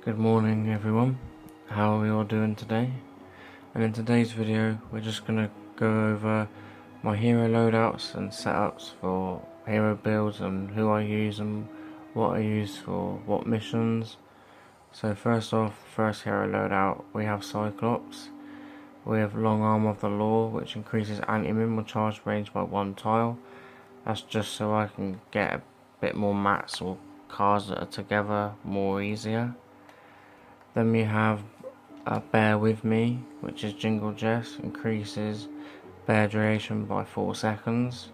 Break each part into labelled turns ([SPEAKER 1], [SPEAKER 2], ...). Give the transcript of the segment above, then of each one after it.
[SPEAKER 1] Good morning everyone, how are we all doing today? And in today's video we're just going to go over my hero loadouts and setups for hero builds and who I use and what I use for what missions. So first off, first hero loadout, we have Cyclops. We have Long Arm of the Law, which increases anti-missile charge range by 1 tile. That's just so I can get a bit more mats or cards that are together more easier. Then we have Bear With Me, which is Jingle Jess, increases bear duration by 4 seconds.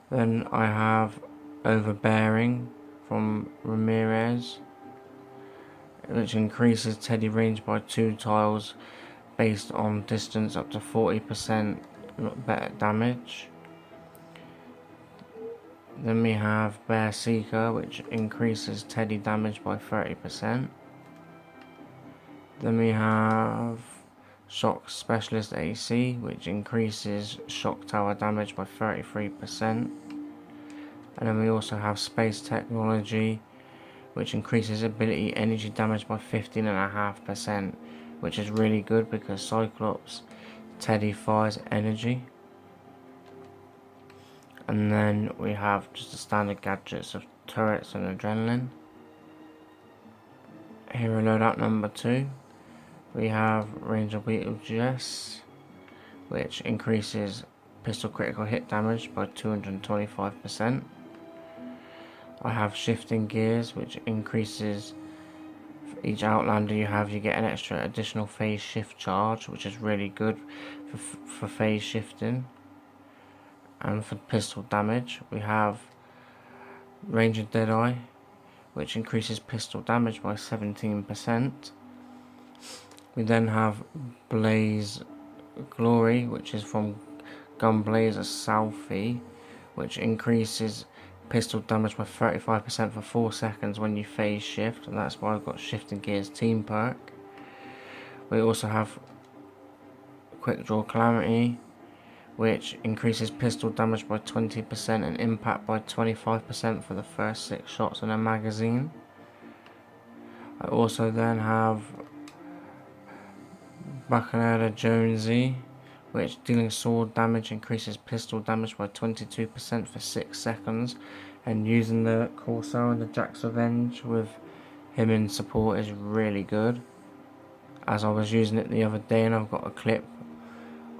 [SPEAKER 1] Then I have Overbearing from Ramirez, which increases Teddy range by 2 tiles based on distance up to 40% better damage. Then we have Bear Seeker, which increases Teddy damage by 30%. Then we have Shock Specialist AC, which increases shock tower damage by 33%. And then we also have Space Technology, which increases ability energy damage by 15.5%, which is really good because Cyclops Teddy fires energy. And then we have just the standard gadgets of turrets and adrenaline. Hero loadout number 2. We have Ranger Beetle Jess, which increases pistol critical hit damage by 225%. I have Shifting Gears, which increases for each Outlander you have, you get an extra additional phase shift charge, which is really good for phase shifting. And for pistol damage, we have Ranger Deadeye, which increases pistol damage by 17%. We then have Blaze Glory, which is from Gunblazer Southie, which increases pistol damage by 35% for 4 seconds when you phase shift, and that's why I've got Shifting Gears team perk. We also have Quick Draw Calamity, which increases pistol damage by 20% and impact by 25% for the first 6 shots in a magazine. I also then have Bacchanal Jonesy, which dealing sword damage increases pistol damage by 22% for 6 seconds, and using the Corsair and the Jack's Revenge with him in support is really good, as I was using it the other day and I've got a clip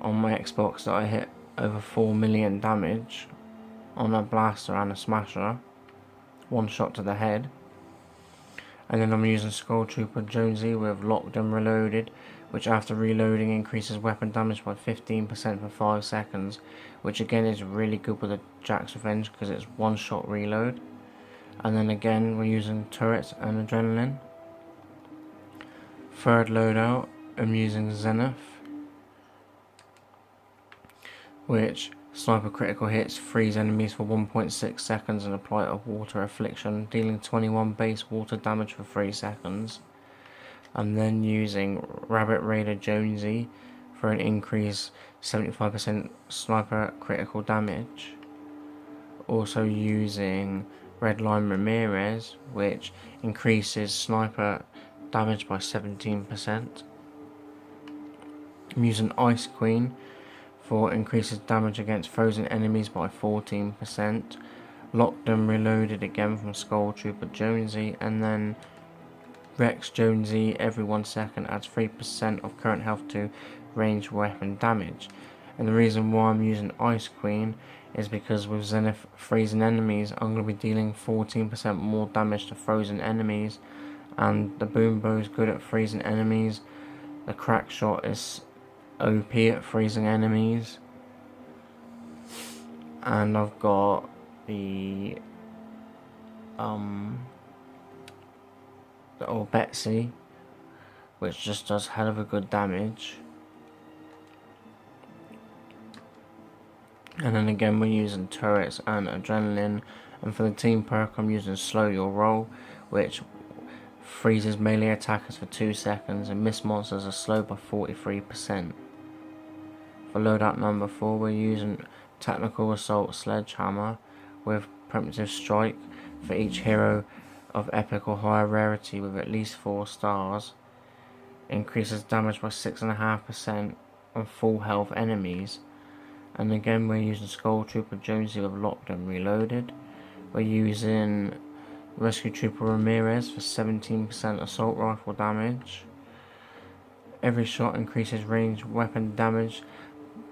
[SPEAKER 1] on my Xbox that I hit over 4 million damage on a blaster and a smasher, 1 shot to the head. And then I'm using Skull Trooper Jonesy with Locked and Reloaded, which after reloading increases weapon damage by 15% for 5 seconds, which again is really good with the Jack's Revenge because it's 1 shot reload. And then again we're using turrets and adrenaline. Third loadout, I'm using Zenith, which sniper critical hits, freeze enemies for 1.6 seconds and apply a water affliction, dealing 21 base water damage for 3 seconds. I'm then using Rabbit Raider Jonesy for an increase 75% sniper critical damage. Also using Redline Ramirez, which increases sniper damage by 17%. I'm using Ice Queen for increases damage against frozen enemies by 14%. Locked and Reloaded again from Skull Trooper Jonesy, and then Rex Jonesy every 1 second adds 3% of current health to ranged weapon damage. And the reason why I'm using Ice Queen is because with Zenith freezing enemies, I'm going to be dealing 14% more damage to frozen enemies, and the boom bow is good at freezing enemies. The crack shot is OP at freezing enemies, and I've got the old Betsy, which just does hell of a good damage. And then again we're using turrets and adrenaline, and for the team perk I'm using Slow Your Roll, which freezes melee attackers for 2 seconds and miss monsters are slowed by 43%. For loadout number 4 we're using Technical Assault Sledgehammer with Preemptive Strike for each hero of epic or higher rarity with at least 4 stars. Increases damage by 6.5% on full health enemies. And again, we're using Skull Trooper Jonesy with Locked and Reloaded. We're using Rescue Trooper Ramirez for 17% assault rifle damage. Every shot increases ranged weapon damage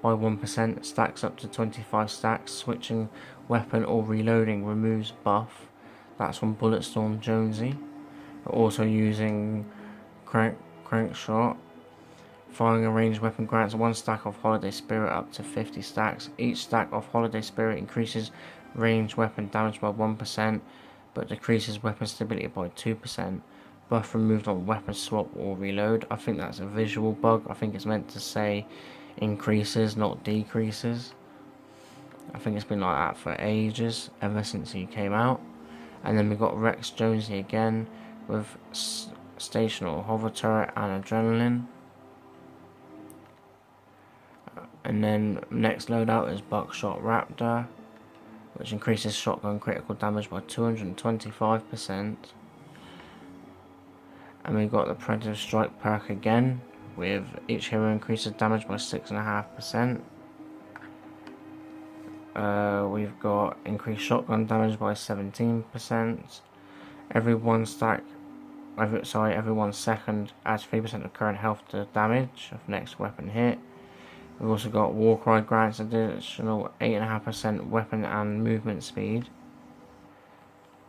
[SPEAKER 1] by 1%, stacks up to 25 stacks. Switching weapon or reloading removes buff. That's from Bulletstorm Jonesy. We're also using Crankshot. Firing a ranged weapon grants 1 stack of Holiday Spirit up to 50 stacks. Each stack of Holiday Spirit increases ranged weapon damage by 1%, but decreases weapon stability by 2%. Buff removed on weapon swap or reload. I think that's a visual bug. I think it's meant to say increases, not decreases. I think it's been like that for ages, ever since he came out. And then we got Rex Jonesy again with stationary hover turret and adrenaline. And then next loadout is Buckshot Raptor, which increases shotgun critical damage by 225%. And we got the Predator Strike perk again, with each hero increases damage by 6.5%. We've got increased shotgun damage by 17%. Every 1 second adds 3% of current health to damage of next weapon hit. We've also got Warcry grants additional 8.5% weapon and movement speed.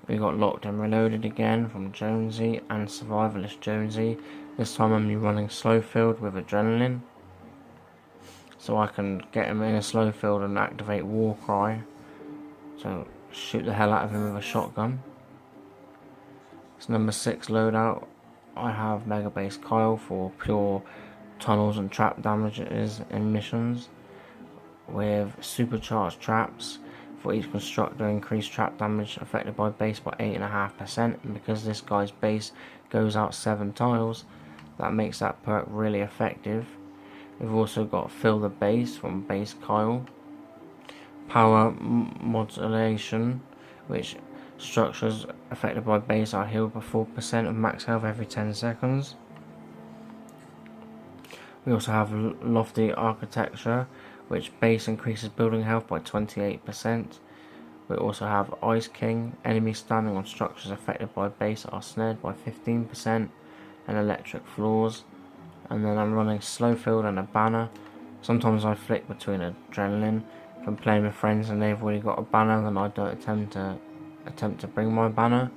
[SPEAKER 1] We got Locked and Reloaded again from Jonesy and Survivalist Jonesy. This time I'm running slow field with adrenaline, so I can get him in a slow field and activate Warcry, so shoot the hell out of him with a shotgun. It's number 6 loadout. I have Mega Base Kyle for pure tunnels and trap damages in missions, with supercharged traps. For each constructor, increase trap damage affected by base by 8.5%, and because this guy's base goes out 7 tiles, that makes that perk really effective. We've also got Fill the Base from Base Kyle. Power Modulation, which structures affected by base are healed by 4% of max health every 10 seconds. We also have Lofty Architecture, which base increases building health by 28%. We also have Ice King. Enemies standing on structures affected by base are snared by 15%, and Electric Floors. And then I'm running Slow Field and a banner. Sometimes I flick between adrenaline. If I'm playing with friends and they've already got a banner, then I don't attempt to bring my banner.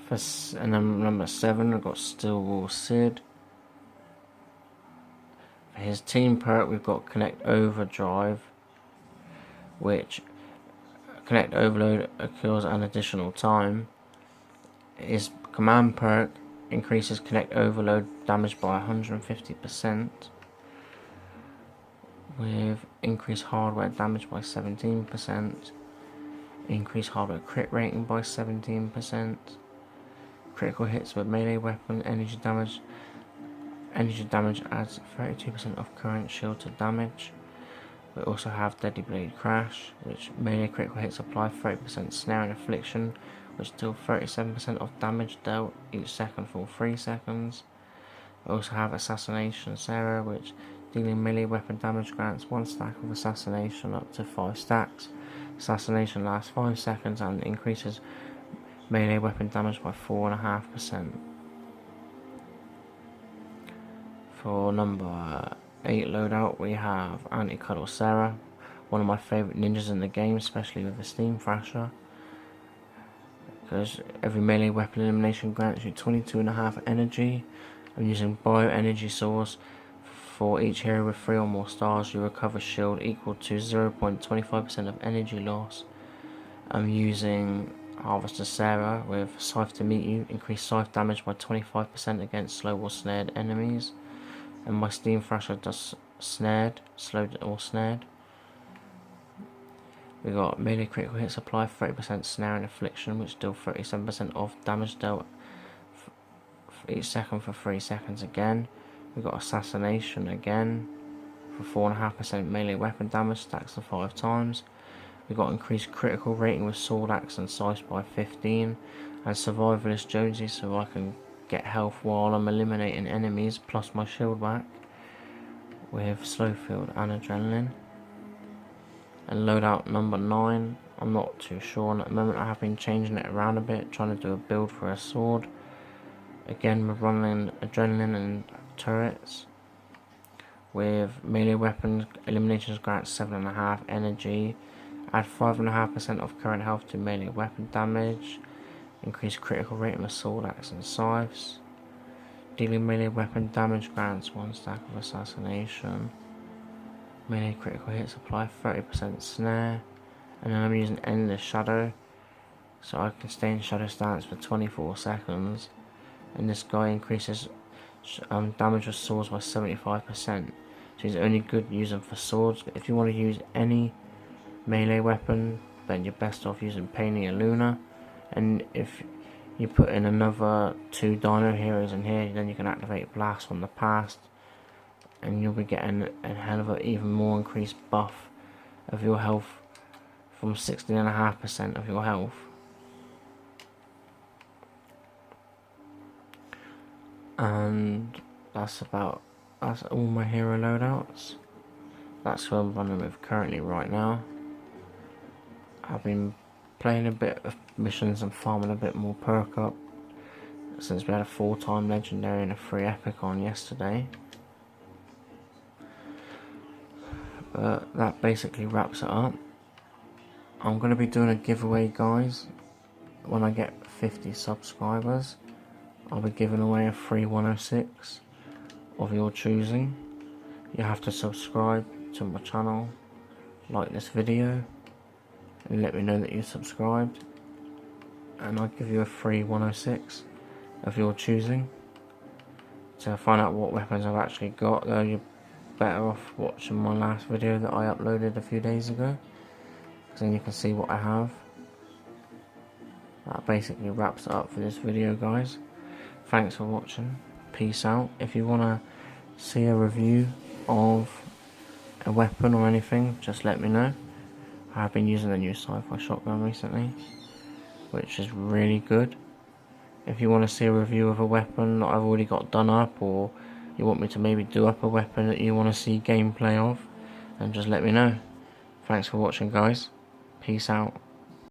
[SPEAKER 1] And then number 7, I've got Stillwall Sid. For his team perk, we've got Connect Overdrive, which Connect Overload occurs an additional time. His command perk increases Connect Overload damage by 150%, with increased hardware damage by 17%, increased hardware crit rating by 17%. Critical hits with melee weapon energy damage. Energy damage adds 32% of current shield to damage. We also have Deadly Blade Crash, which melee critical hits apply 30% snare and affliction, which deal 37% of damage dealt each second for 3 seconds. We also have Assassination Sarah, which dealing melee weapon damage grants 1 stack of Assassination up to 5 stacks. Assassination lasts 5 seconds and increases melee weapon damage by 4.5%. For number 8 loadout, we have Anti-Cuddle Sarah, one of my favourite ninjas in the game, especially with the Steam Thrasher, because every melee weapon elimination grants you 22.5 energy. I'm using Bio Energy Source. For each hero with 3 or more stars, you recover shield equal to 0.25% of energy loss. I'm using Harvester Sarah with Scythe to meet you, increase scythe damage by 25% against slow or snared enemies. And my Steam Thrasher does snared, slowed or snared. We got melee critical hits apply 30% snare and affliction, which deal 37% of damage dealt for each second for 3 seconds again. We got Assassination again for 4.5% melee weapon damage, stacks to 5 times. We got increased critical rating with sword, axe and scythe by 15, and survivalist Jonesy, so I can get health while I'm eliminating enemies plus my shield back with slow field and adrenaline. And loadout number 9, I'm not too sure, and at the moment I have been changing it around a bit, trying to do a build for a sword. Again, we're running adrenaline and turrets. With melee weapons, eliminations grant 7.5 energy, add 5.5% of current health to melee weapon damage, increase critical rate with sword, axe and scythes. Dealing melee weapon damage grants 1 stack of assassination. Melee critical hits apply 30% snare, and then I'm using endless shadow, so I can stay in shadow stance for 24 seconds. And this guy increases damage with swords by 75%, so he's only good using for swords. If you want to use any melee weapon, then you're best off using Painting and Luna, and if you put in another 2 Dino Heroes in here, then you can activate Blast from the past, and you'll be getting a hell of a even more increased buff of your health from 16.5% of your health. And that's all my hero loadouts. That's what I'm running with currently right now. I've been playing a bit of missions and farming a bit more perk up since we had a 4-time legendary and a 3 epic on yesterday. But that basically wraps it up. I'm going to be doing a giveaway, guys. When I get 50 subscribers, I'll be giving away a free 106 of your choosing. You have to subscribe to my channel, like this video, and let me know that you subscribed, and I'll give you a free 106 of your choosing. To find out what weapons I've actually got, though, you're better off watching my last video that I uploaded a few days ago, because then you can see what I have. That basically wraps it up for this video, guys. Thanks for watching. Peace out. If you want to see a review of a weapon or anything, just let me know. I've been using the new sci-fi shotgun recently, which is really good. If you want to see a review of a weapon that I've already got done up, or you want me to maybe do up a weapon that you want to see gameplay of, then just let me know. Thanks for watching, guys. Peace out.